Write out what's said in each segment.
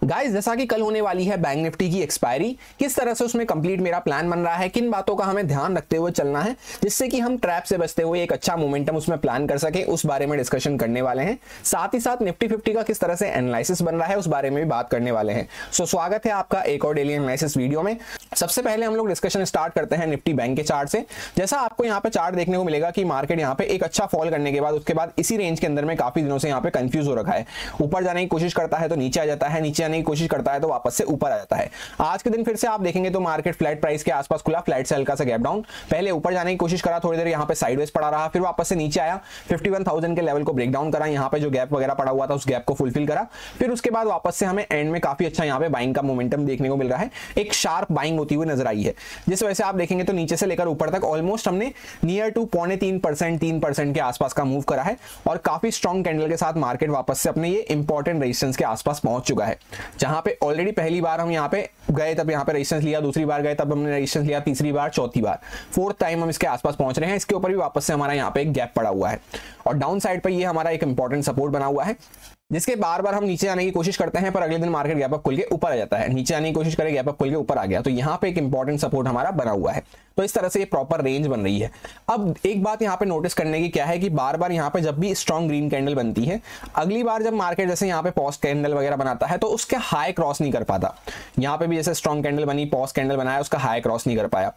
Guys, जैसा कि कल होने वाली है बैंक निफ्टी की एक्सपायरी, किस तरह से उसमें कंप्लीट मेरा प्लान बन रहा है, किन बातों का हमें ध्यान रखते हुए चलना है जिससे कि हम ट्रैप से बचते हुए एक अच्छा मोमेंटम उसमें प्लान कर सके, उस बारे में डिस्कशन करने वाले हैं। साथ ही साथ निफ्टी 50 का किस तरह से एनालिसिस बन रहा है उस बारे में भी बात करने वाले हैं। सो स्वागत है आपका एक और डेली एनालिसिस वीडियो में। सबसे पहले हम लोग डिस्कशन स्टार्ट करते हैं निफ्टी बैंक के चार्ट से। जैसा आपको यहाँ पे चार्ट देखने को मिलेगा कि मार्केट यहाँ पे एक अच्छा फॉल करने के बाद उसके बाद इसी रेंज के अंदर में काफी दिनों से यहाँ पे कंफ्यूज हो रखा है। ऊपर जाने की कोशिश करता है तो नीचे आ जाता है, नीचे आने की कोशिश करता है तो वापस से ऊपर आ जाता है। आज के दिन फिर से आप देखेंगे तो मार्केट फ्लैट प्राइस के आसपास खुला, फ्लैट से हल्का सा गैप डाउन, पहले ऊपर जाने की कोशिश करा, थोड़ी देर यहाँ पे साइडवेज पड़ा रहा, फिर वापस से नीचे आया, 51,000 के लेवल को ब्रेक डाउन करा, यहाँ पे जो गैप वगैरह पड़ा हुआ था उस गैप को फुलफिल करा, फिर उसके बाद वापस से हमें एंड में काफी अच्छा यहाँ पे बाइंग का मोमेंटम देखने को मिल रहा है। एक शार्प बाइंग होती हुई नजर आई है, जिस वजह से आप देखेंगे तो नीचे से लेकर ऊपर तक ऑलमोस्ट हमने नियर टू 3% के आसपास का मूव करा है और काफी स्ट्रॉन्ग कैंडल के साथ मार्केट वापस से अपने ये इंपॉर्टेंट रेजिस्टेंस के आसपास पहुंच चुका है। जहां पे ऑलरेडी पहली बार हम यहाँ पे गए तब यहाँ पे रेजिस्टेंस लिया, दूसरी बार गए तब हमने रेजिस्टेंस लिया, तीसरी बार, चौथी बार, फोर्थ टाइम हम इसके आसपास पहुंच रहे हैं। इसके ऊपर भी वापस से हमारा यहाँ पे एक गैप पड़ा हुआ है और डाउन साइड पे ये हमारा एक इंपॉर्टेंट सपोर्ट बना हुआ है, जिसके बार बार हम नीचे आने की कोशिश करते हैं पर अगले दिन मार्केट गैप अप खुल के ऊपर आ जाता है, नीचे आने की कोशिश करें, गैप अप खुल के ऊपर आ गया, तो यहाँ पे एक इंपॉर्टेंट सपोर्ट हमारा बना हुआ है। तो इस तरह से ये प्रॉपर रेंज बन रही है। अब एक बात यहाँ पे नोटिस करने की क्या है कि बार बार यहाँ पे जब भी स्ट्रॉन्ग ग्रीन कैंडल बनती है, अगली बार जब मार्केट जैसे यहाँ पे पॉज कैंडल वगैरह बनाता है तो उसके हाई क्रॉस नहीं कर पाता। यहाँ पे भी जैसे स्ट्रॉन्ग कैंडल बनी, पॉज कैंडल बनाया, उसका हाई क्रॉस नहीं कर पाया,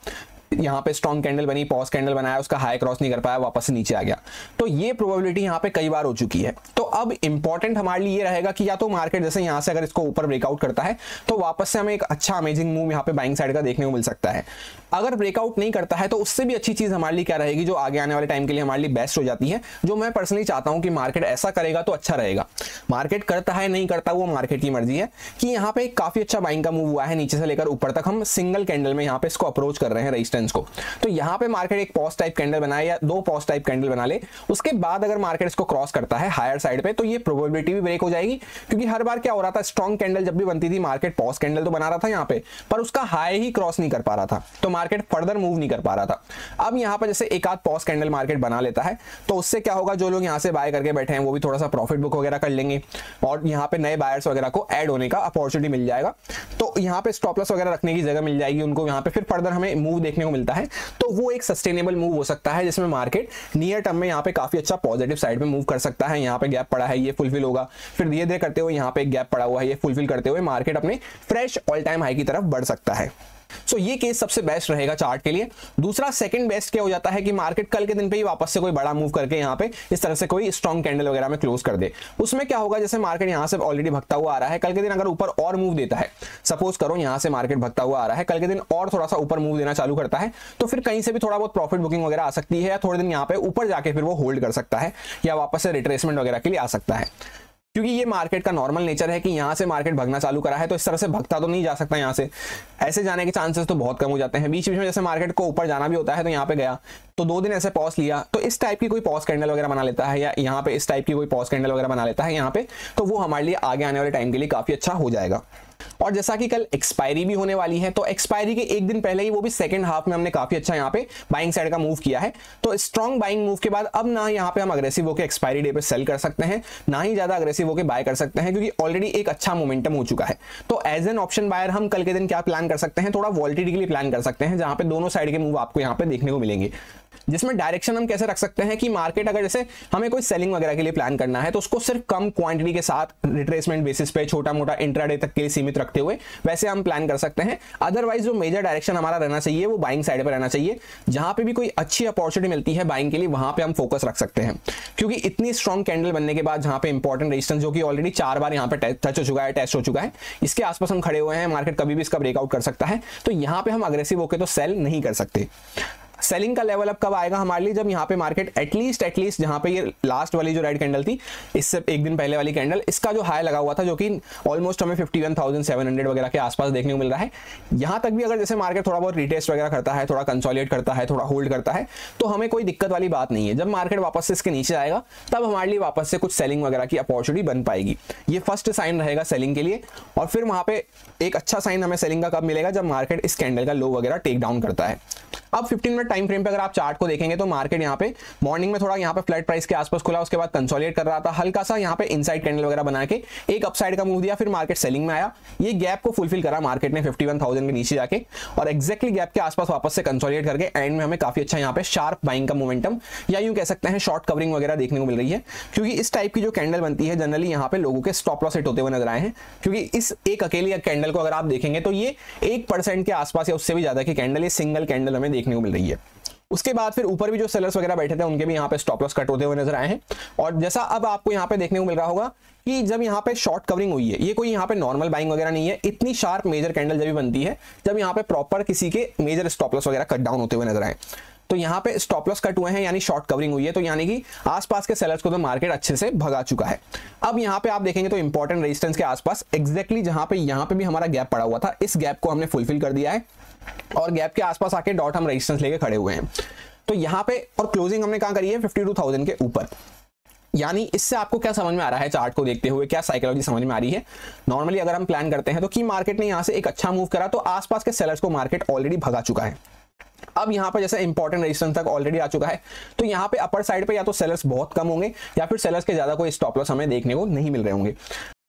यहाँ पे स्ट्रॉन्ग कैंडल बनी, पॉज कैंडल बनाया, उसका हाई क्रॉस नहीं कर पाया, वापस से नीचे आ गया। तो ये प्रोबेबिलिटी यहाँ पे कई बार हो चुकी है। तो अब इंपॉर्टेंट हमारे लिए ये रहेगा कि या तो मार्केट जैसे यहाँ से अगर इसको ऊपर ब्रेकआउट करता है तो वापस से हमें एक अच्छा अमेजिंग मूव यहाँ पे बाइंग साइड का देखने को मिल सकता है। अगर ब्रेकआउट नहीं करता है तो उससे भी अच्छी चीज हमारे लिए क्या रहेगी, जो आगे आने वाले टाइम के लिए हमारे लिए बेस्ट हो जाती है, जो मैं पर्सनली चाहता हूं कि मार्केट ऐसा करेगा तो अच्छा रहेगा। मार्केट करता है नहीं करता वो मार्केट की मर्जी है, कि यहाँ पे काफी अच्छा बाइंग का मूव हुआ है, नीचे से लेकर ऊपर तक हम सिंगल कैंडल में यहाँ पे इसको अप्रोच कर रहे हैं रेजिस्टेंस को। तो यहाँ पे मार्केट एक पॉज टाइप कैंडल बनाए या दो पॉज टाइप कैंडल बना ले, उसके बाद अगर मार्केट इसको क्रॉस करता है हायर साइड पे तो ये प्रोबेबिलिटी भी ब्रेक हो जाएगी। क्योंकि हर बार क्या हो रहा था, स्ट्रॉन्ग कैंडल जब भी बनती थी मार्केट पॉज कैंडल तो बना रहा था यहाँ पे, पर उसका हाई ही क्रॉस नहीं कर पा रहा था, तो मार्केट फर्दर मूव नहीं कर पा रहा था। अब यहाँ पे जैसे एक आध पॉज कैंडल मार्केट बना लेता है तो उससे क्या होगा, जो लोग यहाँ से बाय करके बैठे हैं वो भी थोड़ा सा प्रॉफिट बुक वगैरह कर लेंगे और यहाँ पे नए बायर्स वगैरह को ऐड होने का अपॉर्चुनिटी मिल जाएगा। तो यहाँ पे स्टॉप लॉस वगैरह रखने की जगह मिल जाएगी उनको, यहाँ पे फिर फर्दर हमें मूव देखने को मिलता है। तो वो एक सस्टेनेबल मूव हो सकता है जिसमें मार्केट नियर टर्म में यहाँ पे काफी अच्छा पॉजिटिव साइड में मूव कर सकता है। यहाँ पे गैप पड़ा है, ये फुलफिल होगा, फिर धीरे धीरे करते हुए यहाँ पे एक गैप पड़ा हुआ है, ये फुलफिल करते हुए मार्केट अपने फ्रेश ऑल टाइम हाई की तरफ बढ़ सकता है। सो ये केस सबसे बेस्ट रहेगा चार्ट के लिए। दूसरा सेकंड बेस्ट क्या हो जाता है कि मार्केट कल के दिन पे ही वापस से कोई बड़ा मूव करके यहाँ पे इस तरह से कोई स्ट्रॉन्ग कैंडल वगैरह में क्लोज कर दे। उसमें क्या होगा, जैसे मार्केट यहाँ से ऑलरेडी भगता हुआ आ रहा है, कल के दिन अगर ऊपर और मूव देता है, सपोज करो यहाँ से मार्केट भगता हुआ आ रहा है, कल के दिन और थोड़ा सा ऊपर मूव देना चालू करता है तो फिर कहीं से भी थोड़ा बहुत प्रॉफिट बुकिंग वगैरह आ सकती है, या थोड़े दिन यहाँ पे ऊपर जाके फिर वो होल्ड कर सकता है या वापस से रिट्रेसमेंट वगैरह के लिए आ सकता है। क्योंकि ये मार्केट का नॉर्मल नेचर है कि यहाँ से मार्केट भगना चालू करा है तो इस तरह से भगता तो नहीं जा सकता, यहाँ से ऐसे जाने के चांसेस तो बहुत कम हो जाते हैं। बीच बीच में जैसे मार्केट को ऊपर जाना भी होता है तो यहाँ पे गया तो 2 दिन ऐसे पॉज लिया तो इस टाइप की कोई पॉज कैंडल वगैरह बना लेता है, या यहाँ पे इस टाइप की कोई पॉज कैंडल वगैरह बना लेता है यहाँ पे, तो वो हमारे लिए आगे आने वाले टाइम के लिए काफी अच्छा हो जाएगा। और जैसा कि कल एक्सपायरी भी होने वाली है तो एक्सपायरी के एक दिन पहले ही, वो भी सेकंड हाफ में, हमने काफी अच्छा यहाँ पे बाइंग साइड का मूव किया है। तो स्ट्रॉन्ग बाइंग मूव के बाद अब ना यहाँ पे हम अग्रेसिव होकर एक्सपायरी डे पे सेल कर सकते हैं, ना ही ज्यादा अग्रेसिव होकर बाय कर सकते हैं, क्योंकि ऑलरेडी एक अच्छा मोमेंटम हो चुका है। तो एज एन ऑप्शन बायर हम कल के दिन क्या प्लान कर सकते हैं, थोड़ा वॉलिटिलिटी के लिए प्लान कर सकते हैं, जहां पे दोनों साइड के मूव आपको यहाँ पे देखने को मिलेंगे। जिसमें डायरेक्शन हम कैसे रख सकते हैं कि मार्केट अगर जैसे हमें कोई सेलिंग वगैरह के लिए प्लान करना है तो उसको सिर्फ कम क्वांटिटी के साथ रिट्रेसमेंट बेसिस पे छोटा मोटा इंट्राडे तक के लिए सीमित रखते हुए वैसे हम प्लान कर सकते हैं। अदरवाइज जो मेजर डायरेक्शन हमारा रहना चाहिए वो बाइंग साइड पर रहना चाहिए, जहां पे भी कोई अच्छी अपॉर्चुनिटी मिलती है बाइंग के लिए वहां पे हम फोकस रख सकते हैं। क्योंकि इतनी स्ट्रॉन्ग कैंडल बनने के बाद जहां पे इंपॉर्टेंट रेजिस्टेंस जो कि ऑलरेडी 4 बार यहाँ पे टच हो चुका है, टेस्ट हो चुका है, इसके आसपास हम खड़े हुए हैं, मार्केट कभी भी इसका ब्रेकआउट कर सकता है, तो यहाँ पे हम अग्रेसिव होकर तो सेल नहीं कर सकते। सेलिंग का लेवल अप कब आएगा हमारे लिए, जब यहाँ पे मार्केट एटलीस्ट जहाँ पे ये लास्ट वाली जो रेड कैंडल थी, इससे एक दिन पहले वाली कैंडल, इसका जो हाई लगा हुआ था जो कि ऑलमोस्ट हमें 51,700 वगैरह के आसपास देखने को मिल रहा है, यहाँ तक भी अगर जैसे मार्केट थोड़ा बहुत रिटेस्ट वगैरह करता है, थोड़ा कंसोलिडेट करता है, थोड़ा होल्ड करता है, तो हमें कोई दिक्कत वाली बात नहीं है। जब मार्केट वापस से इसके नीचे आएगा तब हमारे लिए वापस से कुछ सेलिंग वगैरह की अपॉर्चुनिटी बन पाएगी। ये फर्स्ट साइन रहेगा सेलिंग के लिए। और फिर वहां पे एक अच्छा साइन हमें सेलिंग का कब मिलेगा, जब मार्केट इस कैंडल का लो वगैरह टेक डाउन करता है। अब 15 मिनट टाइम फ्रेम पे अगर आप चार्ट को देखेंगे तो मार्केट यहाँ पे मॉर्निंग में थोड़ा यहाँ पे फ्लैट प्राइस के आसपास खुला, उसके बाद कंसोलिडेट कर रहा था, हल्का सा यहाँ पे इनसाइड कैंडल वगैरह बना के एक अपसाइड का मूव दिया, फिर मार्केट सेलिंग में आया। ये गैप को फुलफिल करा मार्केट ने 51,000 के नीचे जाके और एक्जैक्टली गैप के आसपास वापस से कंसोलिडेट करके एंड में हमें काफी अच्छा यहाँ पे शार्प बाइंग का मोमेंटम या यूं कह सकते हैं शॉर्ट कवरिंग वगैरह देखने को मिल रही है, क्योंकि इस टाइप की जो कैंडल बनती है जनरली यहाँ पे लोगों के स्टॉप लॉस हिट होते हुए नजर आए हैं। क्योंकि इस एक अकेली कैंडल को अगर आप देखेंगे तो ये 1% के आसपास या उससे भी ज्यादा की कैंडल, ये सिंगल कैंडल हमें देखने को मिल रही है। उसके बाद फिर ऊपर भी जो सेलर्स वगैरह बैठे थे उनके भी यहाँ पे स्टॉप लॉस कट होते हुए नजर आए हैं। और जैसा अब आपको यहाँ पे देखने को मिल रहा होगा कि जब यहाँ पे शॉर्ट कवरिंग हुई है, ये कोई यहाँ पे नॉर्मल बाइंग वगैरह नहीं है, इतनी शार्प मेजर कैंडल जब भी बनती है जब यहाँ पे प्रॉपर किसी के मेजर स्टॉप लॉस वगैरह कट डाउन होते हुए नजर आए। तो यहाँ पे स्टॉप लॉस कट हुए हैं यानी शॉर्ट कवरिंग हुई है, तो यानी कि आसपास के सेलर्स को तो मार्केट अच्छे से भगा चुका है। अब यहाँ पे आप देखेंगे तो इंपॉर्टेंट रेजिस्टेंस के आसपास एग्जैक्टली जहां पे यहाँ पे भी हमारा गैप पड़ा हुआ था, इस गैप को हमने फुलफिल कर दिया है और गैप के आसपास आके डॉट हम रेजिस्टेंस लेके खड़े हुए हैं। तो यहाँ पे और क्लोजिंग हमने कहां करी है 52,000 के ऊपर। यानी इससे आपको क्या समझ में आ रहा है चार्ट को देखते हुए, क्या साइकोलॉजी समझ में आ रही है। नॉर्मली अगर हम प्लान करते हैं तो कि मार्केट ने यहां से एक अच्छा मूव करा तो आसपास के सेलर्स को मार्केट ऑलरेडी भगा चुका है। अब यहाँ पे जैसे इंपॉर्टेंट रेजिस्टेंस तक ऑलरेडी आ चुका है, तो यहाँ पे अपर साइड पे या तो सेलर्स बहुत कम होंगे या फिर सेलर्स के ज्यादा कोई स्टॉप लॉस हमें देखने को नहीं मिल रहे होंगे।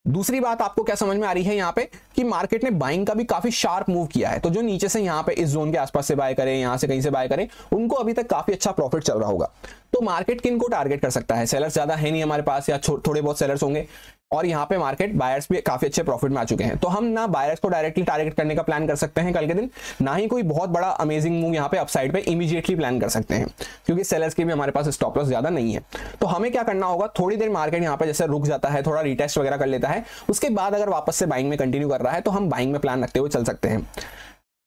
दूसरी बात आपको क्या समझ में आ रही है यहाँ पे कि मार्केट ने बाइंग का भी काफी शार्प मूव किया है। तो जो नीचे से यहाँ पे इस जोन के आसपास से बाय करें, यहाँ से कहीं से बाय करें, उनको अभी तक काफी अच्छा प्रॉफिट चल रहा होगा। तो मार्केट किन को टारगेट कर सकता है, सेलर्स ज्यादा है नहीं हमारे पास या थोड़े बहुत सेलर्स होंगे और यहाँ पे मार्केट बायर्स भी काफी अच्छे प्रॉफिट में आ चुके हैं। तो हम ना बायर्स को डायरेक्टली टारगेट करने का प्लान कर सकते हैं कल के दिन, ना ही कोई बहुत बड़ा अमेजिंग मूव यहाँ पे अपसाइड पे इमीडिएटली प्लान कर सकते हैं, क्योंकि सेलर्स के भी हमारे पास स्टॉप लॉस ज्यादा नहीं है। तो हमें क्या करना होगा, थोड़ी देर मार्केट यहाँ पे जैसे रुक जाता है, थोड़ा रिटेस्ट वगैरह कर लेता है, उसके बाद अगर वापस से बाइंग में कंटिन्यू कर रहा है तो हम बाइंग में प्लान रखते हुए चल सकते हैं।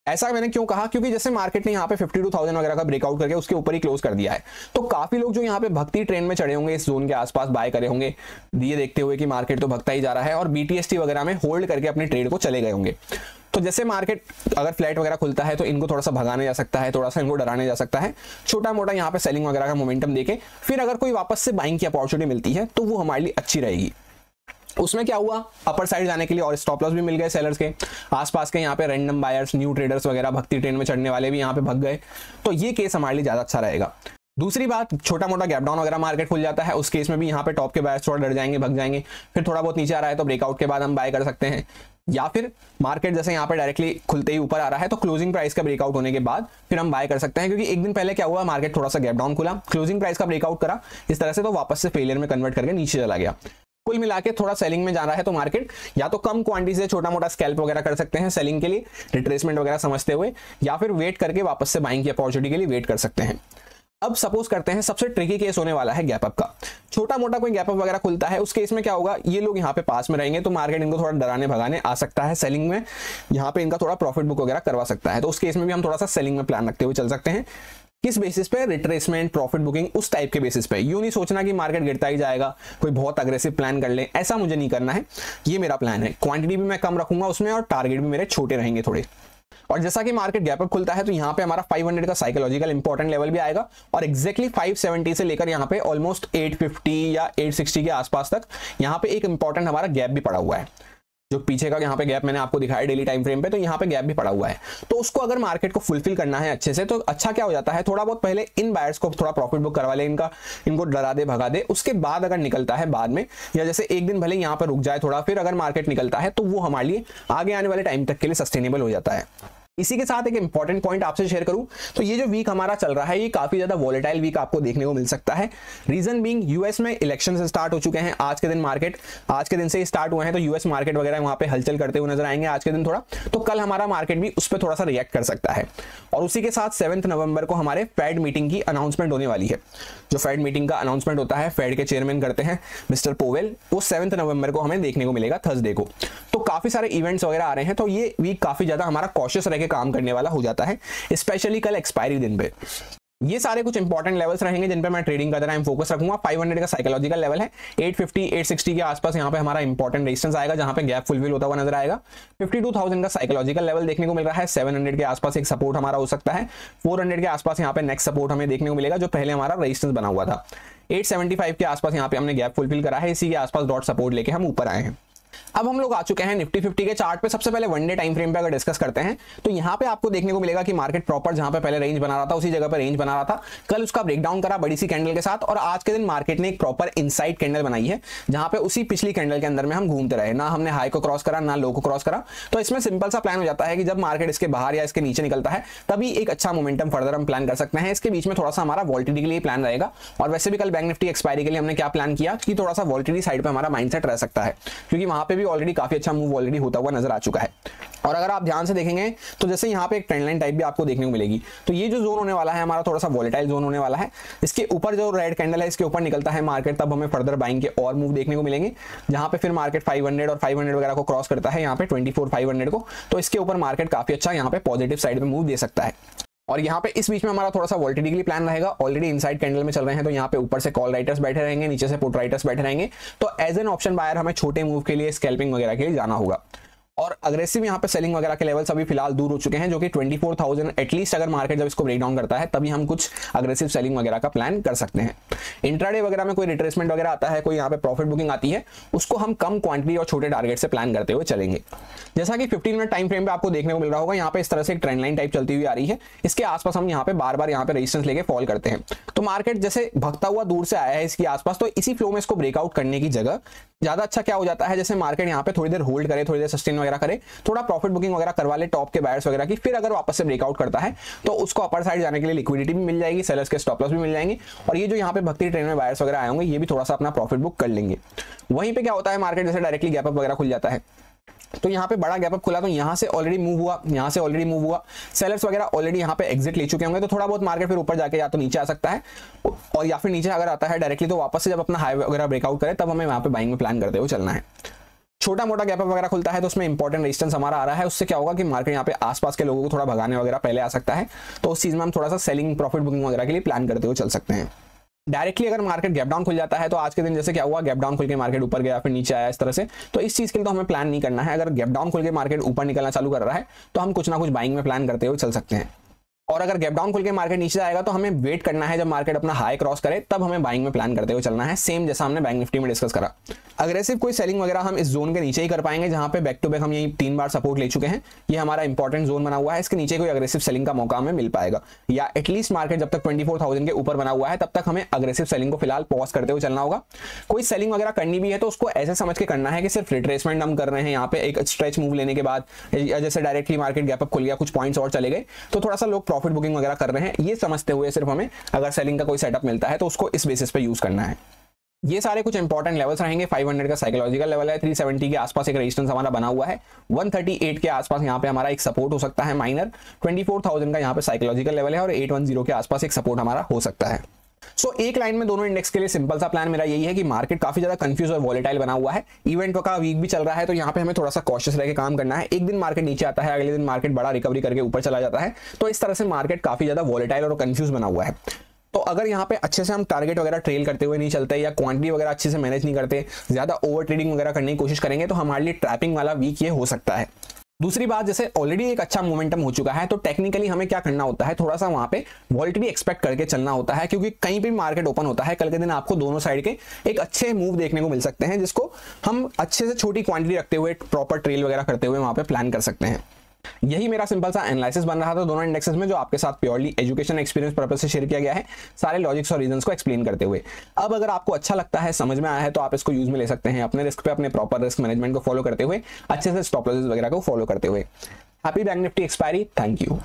ऐसा मैंने क्यों कहा, क्योंकि जैसे मार्केट ने यहाँ पे 52,000 वगैरह का ब्रेकआउट करके उसके ऊपर ही क्लोज कर दिया है, तो काफी लोग जो यहाँ पे भक्ति ट्रेंड में चढ़े होंगे, इस जोन के आसपास बाय करे होंगे, ये देखते हुए कि मार्केट तो भगता ही जा रहा है और BTST वगैरह में होल्ड करके अपने ट्रेड को चले गए होंगे। तो जैसे मार्केट अगर फ्लैट वगैरह खुलता है तो इनको थोड़ा सा भगाने जा सकता है, थोड़ा सा इनको डराने जा सकता है, छोटा मोटा यहाँ पे सेलिंग वगैरह का मोमेंटम देके फिर अगर कोई वापस से बाइंग की अपॉर्चुनिटी मिलती है तो वो हमारे लिए अच्छी रहेगी। उसमें क्या हुआ, अपर साइड जाने के लिए और स्टॉप लॉस भी मिल गए सेलर्स के आसपास के, यहाँ पे रैंडम बायर्स, न्यू ट्रेडर्स वगैरह, भक्ति ट्रेंड में चढ़ने वाले भी यहाँ पे भग गए, तो ये केस हमारे लिए ज्यादा अच्छा रहेगा। दूसरी बात, छोटा मोटा गैप डाउन वगैरह मार्केट खुल जाता है, उस केस में भी यहाँ पे टॉप के बायर्स थोड़ा डर जाएंगे, भग जाएंगे, फिर थोड़ा बहुत नीचे आ रहा है तो ब्रेकआउट के बाद हम बाय कर सकते हैं, या फिर मार्केट जैसे यहाँ पे डायरेक्टली खुलते ही ऊपर आ रहा है तो क्लोजिंग प्राइस का ब्रेकआउट होने के बाद फिर हम बाय कर सकते हैं। क्योंकि एक दिन पहले क्या हुआ, मार्केट थोड़ा सा गैप डाउन खुला, क्लोजिंग प्राइस का ब्रेकआउट करा इस तरह से, तो वापस से फेलियर में कन्वर्ट करके नीचे चला गया। कुल मिला के थोड़ा सेलिंग में जा रहा है तो मार्केट या तो कम क्वांटिटी से छोटा मोटा स्कैल्प वगैरह कर सकते हैं सेलिंग के लिए, रिट्रेसमेंट वगैरह समझते हुए, या फिर वेट करके वापस से बाइंग की अपॉर्चुनिटी के लिए वेट कर सकते हैं। अब सपोज करते हैं सबसे ट्रिकी केस होने वाला है गैप अप का। छोटा मोटा कोई गैप अप वगैरह खुलता है, उस केस में क्या होगा, ये लोग यहाँ पे पास में रहेंगे तो मार्केट इनको थोड़ा डराने भगाने आ सकता है सेलिंग में, यहाँ पे इनका थोड़ा प्रॉफिट बुक वगैरह करवा सकता है। तो उस केस में भी हम थोड़ा सा सेलिंग में प्लान रखते हुए चल सकते हैं। किस बेसिस पे, रिट्रेसमेंट, प्रॉफिट बुकिंग, उस टाइप के बेसिस पे। यूं नहीं सोचना कि मार्केट गिरता ही जाएगा, कोई बहुत अग्रेसिव प्लान कर ले, ऐसा मुझे नहीं करना है। ये मेरा प्लान है, क्वांटिटी भी मैं कम रखूंगा उसमें और टारगेट भी मेरे छोटे रहेंगे थोड़े। और जैसा कि मार्केट गैप अप खुलता है तो यहाँ पे हमारा 500 का साइकोलॉजिकल इंपॉर्टेंट लेवल भी आएगा और एग्जैक्टली 570 से लेकर यहाँ पे ऑलमोस्ट 850 या 860 के आसपास तक यहाँ पे एक इंपॉर्टेंट हमारा गैप भी पड़ा हुआ है। जो पीछे का यहाँ पे गैप मैंने आपको दिखाया डेली टाइम फ्रेम पे, तो यहाँ पे गैप भी पड़ा हुआ है। तो उसको अगर मार्केट को फुलफिल करना है अच्छे से, तो अच्छा क्या हो जाता है, थोड़ा बहुत पहले इन बायर्स को थोड़ा प्रॉफिट बुक करवा ले, इनको डरा दे भगा दे, उसके बाद अगर निकलता है बाद में, या जैसे एक दिन भले यहाँ पर रुक जाए थोड़ा, फिर अगर मार्केट निकलता है तो वो हमारे लिए आगे आने वाले टाइम तक के लिए सस्टेनेबल हो जाता है। इसी के साथ एक इंपॉर्टेंट पॉइंट आपसे शेयर करूं तो ये जो वीक हमारा चल रहा है ये काफी ज्यादा वॉलेटाइल वीक आपको देखने को मिल सकता है। रीजन बीइंग यूएस में इलेक्शन स्टार्ट हो चुके हैं, आज के दिन मार्केट आज के दिन से ही स्टार्ट हुए हैं, तो यूएस मार्केट वगैरह वहां पे हलचल करते हुए नजर आएंगे आज के दिन थोड़ा, तो कल हमारा मार्केट भी उस पर थोड़ा सा रिएक्ट कर सकता है। और उसी के साथ 7 नवंबर को हमारे फेड मीटिंग की अनाउंसमेंट होने वाली है। जो फेड मीटिंग का अनाउंसमेंट होता है, फेड के चेयरमैन करते हैं मिस्टर पोवेल, वो 7 नवंबर को हमें देखने को मिलेगा थर्सडे को। तो काफी सारे इवेंट्स वगैरह आ रहे हैं, तो ये वीक काफी ज्यादा हमारा कॉशियस रह के काम करने वाला हो जाता है, स्पेशली कल एक्सपायरी दिन पे। ये सारे कुछ इंपॉर्टेंट लेवल्स रहेंगे जिन पे मैं ट्रेडिंग का टाइम फोकस रखूंगा। 500 का साइकोलॉजिकल लेवल है, 850 860 के आसपास यहाँ पे हमारा इंपॉर्टेंट रेजिस्टेंस आएगा जहां पे गैप फुलफिल होता हुआ नजर आएगा। 52,000 का साइकोलॉजिकल लेवल देखने को मिल रहा है, 700 के आसपास एक सपोर्ट हमारा हो सकता है, 400 के आसपास यहाँ पे नेक्स्ट सपोर्ट हमें देखने को मिलेगा जो पहले हमारा रेजिस्टेंस बना हुआ था। 875 के आसपास यहाँ पे हमने गैप फुलफिल करा है, इसी के आसपास डॉट सपोर्ट लेके हम ऊपर आए हैं। अब हम लोग आ चुके हैं निफ्टी 50 के चार्ट पे। सबसे पहले वन डे टाइम फ्रेम पे अगर डिस्कस करते हैं तो यहाँ पे आपको देखने को मिलेगा कि मार्केट प्रॉपर जहां पे पहले रेंज बना रहा था उसी जगह पर रेंज बना रहा था। कल उसका ब्रेकडाउन करा बड़ी सी कैंडल के साथ, और आज के दिन मार्केट ने एक प्रॉपर इनसाइड कैंडल बनाई है जहां पे उसी पिछली कैंडल के अंदर में हम घूमते रहे, ना हमने हाई को क्रॉस करा ना लो को क्रॉस करा। तो इसमें सिंपल सा प्लान हो जाता है कि जब मार्केट इसके बाहर या इसके नीचे निकलता है तभी एक अच्छा मोमेंटम फर्दर हम प्लान कर सकते हैं। इसके बीच में थोड़ा सा हमारा वॉलिटिलिटी के लिए प्लान रहेगा, और वैसे भी कल बैंक निफ्टी एक्सपायरी के लिए हमने क्या प्लान किया कि थोड़ा सा वॉलिटिलिटी साइड पे हमारा माइंडसेट रह सकता है, क्योंकि वहां पे भी ऑलरेडी काफी अच्छा मूव ऑलरेडी होता हुआ नजर आ चुका है। और अगर आप ध्यान से देखेंगे तो जैसे यहाँ पे एक ट्रेंड लाइन टाइप भी आपको देखने को मिलेगी, तो ये जो जोन होने वाला है हमारा थोड़ा सा वॉलेटाइल जोन होने वाला है। इसके ऊपर जो रेड कैंडल है इसके ऊपर निकलता है मार्केट, तब हमें फर्दर बाइंग के और मूव देखने को मिलेंगे, जहां पे फिर मार्केट 500 और 500 वगैरह को क्रॉस करता है यहाँ पे 24,500 को, तो इसके ऊपर मार्केट काफी अच्छा यहाँ पे पॉजिटिव साइड में मूव दे सकता है। और यहाँ पे इस बीच में हमारा थोड़ा सा वॉलिटिलिटी प्लान रहेगा। ऑलरेडी इनसाइड कैंडल में चल रहे हैं, तो यहाँ पे ऊपर से कॉल राइटर्स बैठे रहेंगे, नीचे से पुट राइटर्स बैठे रहेंगे। तो एज एन ऑप्शन बायर हमें छोटे मूव के लिए स्कैल्पिंग वगैरह के लिए जाना होगा। और अग्रेसिव यहाँ पे सेलिंग वगैरह के लेवल्स अभी फिलहाल दूर हो चुके हैं, जो कि 24,000 एटलीस्ट अगर मार्केट जब इसको ब्रेक डाउन करता है तभी हम कुछ अग्रेसिव सेलिंग वगैरह का प्लान कर सकते हैं। इंट्राडे वगैरह में कोई रिट्रेसमेंट वगैरह आता है, कोई यहाँ पे प्रॉफिट बुकिंग आती है, उसको हम कम क्वांटिटी और छोटे टारगेट से प्लान करते हुए चलेंगे। जैसा कि 15 मिनट टाइम फ्रेम पे आपको देखने को मिल रहा होगा, यहाँ पे इस तरह से एक ट्रेंड लाइन टाइप चलती हुई आ रही है। इसके आसपास हम यहाँ पे बार बार यहाँ पे रेजिस्टेंस लेके फॉल करते हैं, तो मार्केट जैसे भगता हुआ दूर से आया है इसके आसपास, तो इसी फ्लो में इसको ब्रेकआउट करने की जगह ज्यादा अच्छा क्या हो जाता है, जैसे मार्केट यहाँ पे थोड़ी देर होल्ड करे, थोड़ी देर सस्टेन वगैरह करे, थोड़ा प्रॉफिट बुकिंग वगैरह करवा ले टॉप के बायर्स वगैरह की, फिर अगर वापस से ब्रेकआउट करता है तो उसको अपर साइड जाने के लिए लिक्विडिटी भी मिल जाएगी, सेलर्स के स्टॉप लॉस भी मिल जाएंगे, और ये जो यहाँ पे भक्ति ट्रेन में बायर्स वगैरह आए होंगे ये भी थोड़ा सा अपना प्रॉफिट बुक कर लेंगे। वहीं पे क्या होता है, मार्केट जैसे डायरेक्टली गैप अप वगैरह खुल जाता है, तो यहाँ पे बड़ा गैप अप खुला, तो यहाँ से ऑलरेडी मूव हुआ, यहाँ से ऑलरेडी मूव हुआ, सेलर्स वगैरह ऑलरेडी यहाँ पे एग्जिट ले चुके होंगे, तो थोड़ा बहुत मार्केट फिर ऊपर जाके या तो नीचे आ सकता है, और या फिर नीचे अगर आता है डायरेक्टली तो वापस से जब अपना हाई वगैरह ब्रेकआउट करे तब हमें यहाँ पे बाइंग में प्लान करते हुए चलना है। छोटा मोटा गैप अप वगैरह खुलता है तो उसमें इंपॉर्टेंट रेजिस्टेंस हमारा आ रहा है, उससे क्या होगा कि मार्केट यहाँ पे आसपास के लोगों को थोड़ा भगाने वगैरह पहले आ सकता है, तो उस चीज में हम थोड़ा सा सेलिंग प्रॉफिट बुकिंग वगैरह के लिए प्लान करते हुए चल सकते हैं। डायरेक्टली अगर मार्केट गैप डाउन खुल जाता है, तो आज के दिन जैसे क्या हुआ, गैप डाउन खुल के मार्केट ऊपर गया फिर नीचे आया इस तरह से, तो इस चीज के लिए तो हमें प्लान नहीं करना है। अगर गैप डाउन खुल के मार्केट ऊपर निकलना चालू कर रहा है तो हम कुछ ना कुछ बाइंग में प्लान करते हुए चल सकते हैं। और अगर गैप डाउन खुल के मार्केट नीचे आएगा तो हमें वेट करना है जब मार्केट अपना हाई क्रॉस करे, तब हमें बाइंग में प्लान करते हुए चलना है, सेम जैसा हमने बैंक निफ्टी में डिस्कस करा। अग्रेसिव कोई सेलिंग वगैरह हम इस जोन के नीचे ही कर पाएंगे, जहां पे बैक टू बैक हम यही 3 बार सपोर्ट ले चुके हैं, ये हमारा इंपॉर्टेंट जोन बना हुआ है, इसके नीचे कोई अग्रेसिव सेलिंग का मौका हमें मिल पाएगा, या एटलीस्ट मार्केट जब तक 24,000 के ऊपर बना हुआ है तब तक हमें अग्रेसिव सेलिंग को फिलहाल पॉज करते हुए चलना होगा। कोई सेलिंग वगैरह करनी भी है तो उसको ऐसे समझ के करना है कि सिर्फ रिट्रेसमेंट हम कर रहे हैं, यहाँ पे एक स्ट्रेच मूव लेने के बाद, या जैसे डायरेक्टली मार्केट गैप अप खुल गया कुछ पॉइंट्स और चले गए तो थोड़ा सा लोग प्रॉफिट बुकिंग वगैरह कर रहे हैं, ये समझते हुए सिर्फ हमें अगर सेलिंग का कोई सेटअप मिलता है तो उसको इस बेसिस पे यूज करना है। ये सारे कुछ इंपॉर्टेंट लेवल्स रहेंगे। 500 का साइकोलॉजिकल लेवल है, 370 के आसपास एक रेजिस्टेंस हमारा बना हुआ है, 138 के आसपास यहाँ पे हमारा एक सपोर्ट हो सकता है माइनर, 24,000 का यहाँ पे साइकोलॉजिकल लेवल है, और 810 के आसपास एक सपोर्ट हमारा हो सकता है। सो एक लाइन में दोनों इंडेक्स के लिए सिंपल सा प्लान मेरा यही है कि मार्केट काफी ज्यादा कंफ्यूज और वॉलेटाइल बना हुआ है, इवेंट का वीक भी चल रहा है, तो यहाँ पे हमें थोड़ा सा कॉशियस रह के काम करना है। एक दिन मार्केट नीचे आता है, अगले दिन मार्केट बड़ा रिकवरी करके ऊपर चला जाता है, तो इस तरह से मार्केट काफी ज्यादा वॉलेटाइल और कंफ्यूज बना हुआ है। तो अगर यहाँ पे अच्छे से हम टारगेट वगैरह ट्रेल करते हुए नहीं चलते, या क्वांटिटी वगैरह अच्छे से मैनेज नहीं करते, ज्यादा ओवर ट्रेडिंग वगैरह करने की कोशिश करेंगे, तो हमारे लिए ट्रैपिंग वाला वीक ये हो सकता है। दूसरी बात, जैसे ऑलरेडी एक अच्छा मोमेंटम हो चुका है, तो टेक्निकली हमें क्या करना होता है, थोड़ा सा वहां पे वॉलिटिलिटी एक्सपेक्ट करके चलना होता है, क्योंकि कहीं पे भी मार्केट ओपन होता है कल के दिन आपको दोनों साइड के एक अच्छे मूव देखने को मिल सकते हैं, जिसको हम अच्छे से छोटी क्वांटिटी रखते हुए प्रॉपर ट्रेल वगैरह करते हुए वहां पे प्लान कर सकते हैं। यही मेरा सिंपल सा एनालिसिस बन रहा था दोनों इंडेक्सेस में, जो आपके साथ प्योरली एजुकेशन एक्सपीरियंस पर्पस से शेयर किया गया है, सारे लॉजिक्स और रीजंस को एक्सप्लेन करते हुए। अब अगर आपको अच्छा लगता है, समझ में आया है, तो आप इसको यूज में ले सकते हैं अपने रिस्क पे, अपने प्रॉपर रिस्क मैनेजमेंट को फॉलो करते हुए, अच्छे से स्टॉप लॉसेस वगैरह को फॉलो करते हुए। Happy bank Nifty expiry, thank you.